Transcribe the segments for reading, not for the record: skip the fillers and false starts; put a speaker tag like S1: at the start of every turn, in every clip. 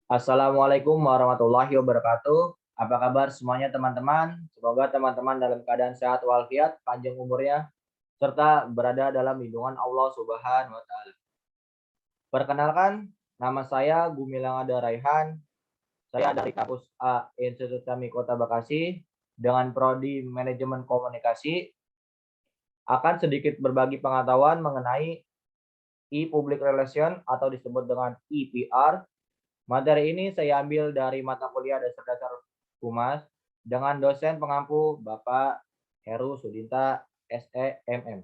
S1: Assalamualaikum warahmatullahi wabarakatuh. Apa kabar semuanya teman-teman? Semoga teman-teman dalam keadaan sehat walafiat, panjang umurnya, serta berada dalam lindungan Allah Subhanahu wa Ta'ala. Perkenalkan, nama saya Gumilang Ada Raihan. Saya dari kampus A Institut Kami Kota Bekasi dengan prodi Manajemen Komunikasi. Akan sedikit berbagi pengetahuan mengenai e-public relation atau disebut dengan EPR. Materi ini saya ambil dari mata kuliah dasar-dasar Humas dengan dosen pengampu Bapak Heru Sudinta SEMM.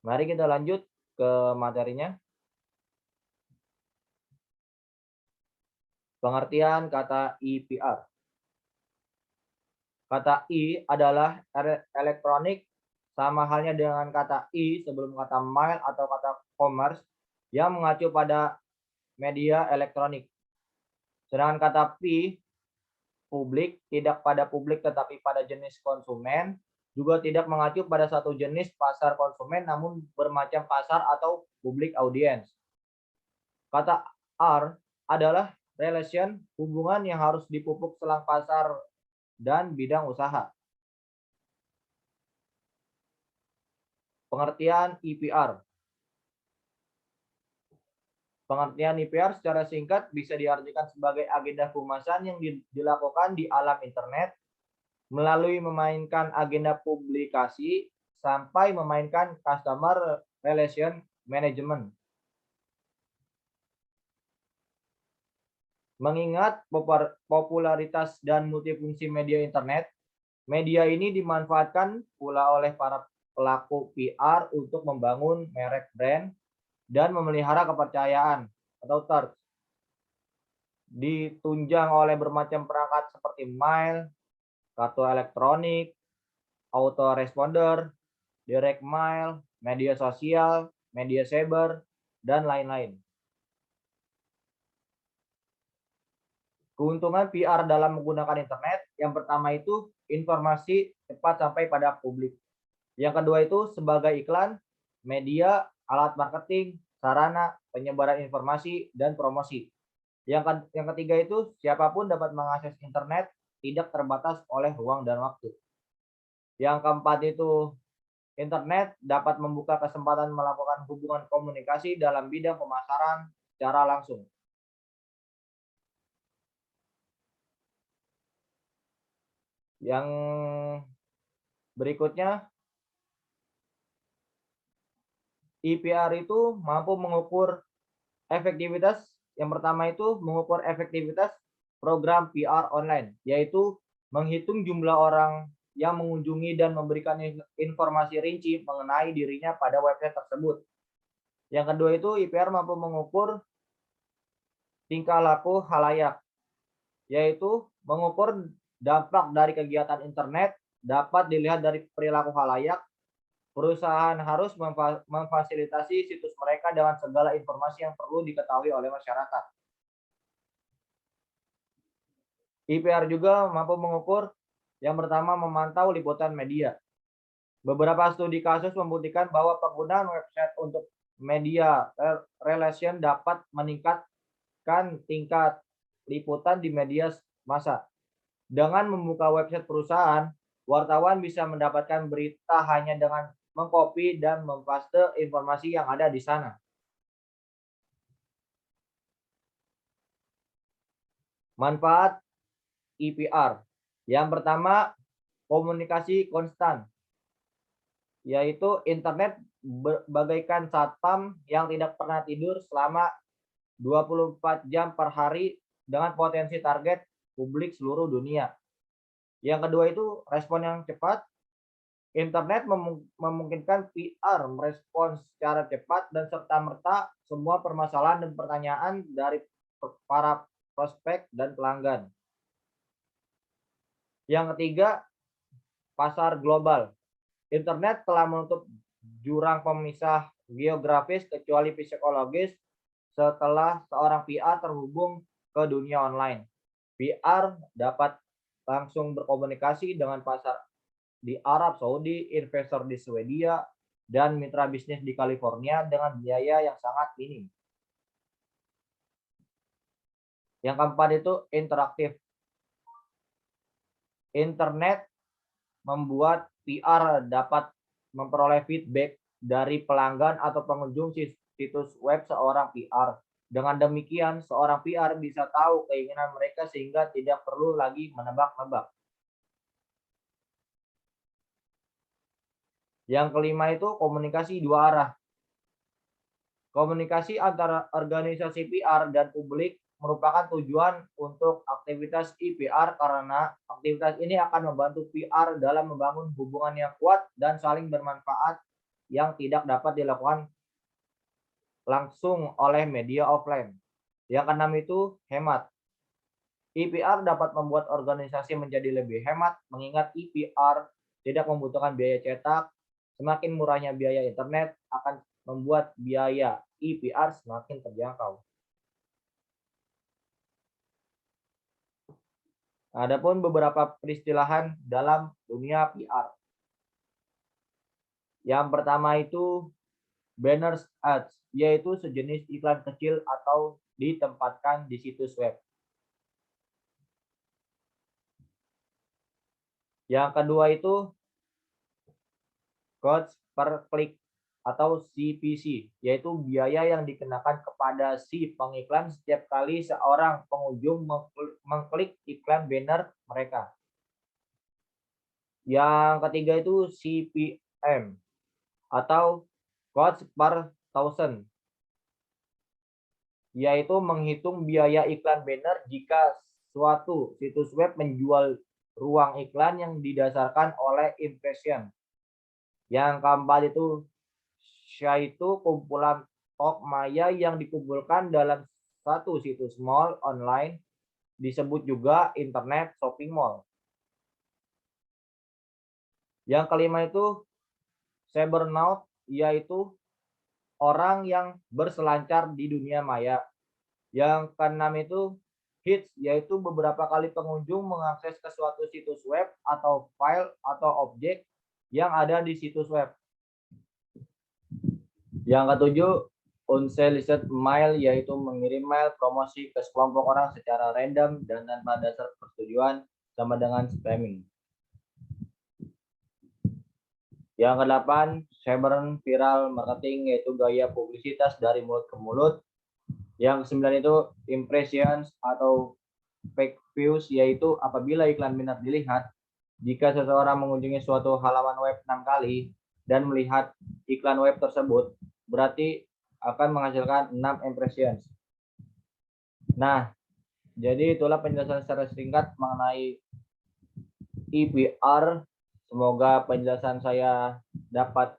S1: Mari kita lanjut ke materinya. Pengertian kata EPR. Kata E adalah elektronik, sama halnya dengan kata I sebelum kata mail atau kata commerce yang mengacu pada media elektronik. Sedangkan kata P, publik, tidak pada publik tetapi pada jenis konsumen, juga tidak mengacu pada satu jenis pasar konsumen namun bermacam pasar atau public audience. Kata R adalah relation, hubungan yang harus dipupuk selang pasar dan bidang usaha. Pengertian EPR. Pengertian EPR secara singkat bisa diartikan sebagai agenda kehumasan yang dilakukan di alam internet melalui memainkan agenda publikasi sampai memainkan customer relation management. Mengingat popularitas dan multifungsi media internet, media ini dimanfaatkan pula oleh para pelaku PR untuk membangun merek brand dan memelihara kepercayaan atau trust. Ditunjang oleh bermacam perangkat seperti mail, kartu elektronik, autoresponder, direct mail, media sosial, media cyber, dan lain-lain. Keuntungan PR dalam menggunakan internet, yang pertama itu informasi cepat sampai pada publik. Yang kedua itu sebagai iklan, media, alat marketing, sarana penyebaran informasi, dan promosi. Yang ketiga itu siapapun dapat mengakses internet, tidak terbatas oleh ruang dan waktu. Yang keempat itu internet dapat membuka kesempatan melakukan hubungan komunikasi dalam bidang pemasaran secara langsung. Yang berikutnya, EPR itu mampu mengukur efektivitas. Yang pertama itu mengukur efektivitas program PR online, yaitu menghitung jumlah orang yang mengunjungi dan memberikan informasi rinci mengenai dirinya pada website tersebut. Yang kedua itu EPR mampu mengukur tingkah laku khalayak, yaitu mengukur dampak dari kegiatan internet dapat dilihat dari perilaku khalayak. Perusahaan harus memfasilitasi situs mereka dengan segala informasi yang perlu diketahui oleh masyarakat. EPR juga mampu mengukur yang pertama memantau liputan media. Beberapa studi kasus membuktikan bahwa penggunaan website untuk media relation dapat meningkatkan tingkat liputan di media massa. Dengan membuka website perusahaan, wartawan bisa mendapatkan berita hanya dengan mengcopy dan mempaste informasi yang ada di sana. Manfaat EPR. Yang pertama, komunikasi konstan, yaitu internet bagaikan satpam yang tidak pernah tidur selama 24 jam per hari dengan potensi target publik seluruh dunia. Yang kedua itu respon yang cepat. Internet memungkinkan PR merespons secara cepat dan serta-merta semua permasalahan dan pertanyaan dari para prospek dan pelanggan. Yang ketiga, pasar global. Internet telah menutup jurang pemisah geografis kecuali psikologis setelah seorang PR terhubung ke dunia online. PR dapat langsung berkomunikasi dengan pasar di Arab Saudi, investor di Swedia, dan mitra bisnis di California dengan biaya yang sangat minim. Yang keempat itu interaktif. Internet membuat PR dapat memperoleh feedback dari pelanggan atau pengunjung situs web seorang PR. Dengan demikian, seorang PR bisa tahu keinginan mereka sehingga tidak perlu lagi menebak-nebak. Yang kelima itu komunikasi dua arah. Komunikasi antara organisasi PR dan publik merupakan tujuan untuk aktivitas IPR karena aktivitas ini akan membantu PR dalam membangun hubungan yang kuat dan saling bermanfaat yang tidak dapat dilakukan langsung oleh media offline. Yang keenam itu hemat. IPR dapat membuat organisasi menjadi lebih hemat mengingat IPR tidak membutuhkan biaya cetak. Semakin murahnya biaya internet akan membuat biaya IPR semakin terjangkau. Adapun beberapa peristilahan dalam dunia PR. Yang pertama itu banners ads, yaitu sejenis iklan kecil atau ditempatkan di situs web. Yang kedua itu cost per klik atau CPC, yaitu biaya yang dikenakan kepada si pengiklan setiap kali seorang pengunjung mengklik iklan banner mereka. Yang ketiga itu CPM atau cost per thousand, yaitu menghitung biaya iklan banner jika suatu situs web menjual ruang iklan yang didasarkan oleh impression. Yang keempat itu yaitu kumpulan stok maya yang dikumpulkan dalam satu situs mall online, disebut juga internet shopping mall. Yang kelima itu cybernaut, yaitu orang yang berselancar di dunia maya. Yang keenam itu hits, yaitu beberapa kali pengunjung mengakses ke suatu situs web atau file atau objek yang ada di situs web. Yang ketujuh, unsolicited mail, yaitu mengirim mail promosi ke sekelompok orang secara random dan tanpa dasar persetujuan, sama dengan spamming. Yang kedelapan, cyber viral marketing, yaitu gaya publisitas dari mulut ke mulut. Yang kesembilan itu impressions atau fake views, yaitu apabila iklan minat dilihat, jika seseorang mengunjungi suatu halaman web 6 kali dan melihat iklan web tersebut, berarti akan menghasilkan 6 impressions. Nah, jadi itulah penjelasan secara singkat mengenai IPR. Semoga penjelasan saya dapat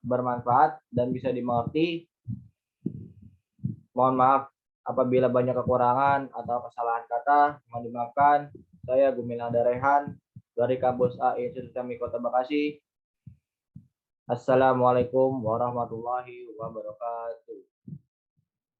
S1: bermanfaat dan bisa dimengerti. Mohon maaf apabila banyak kekurangan atau kesalahan kata, mohon dimaafkan. Saya Gumilang Darehan dari kampus AI Institut Kami Kota Bekasi. Assalamualaikum warahmatullahi wabarakatuh.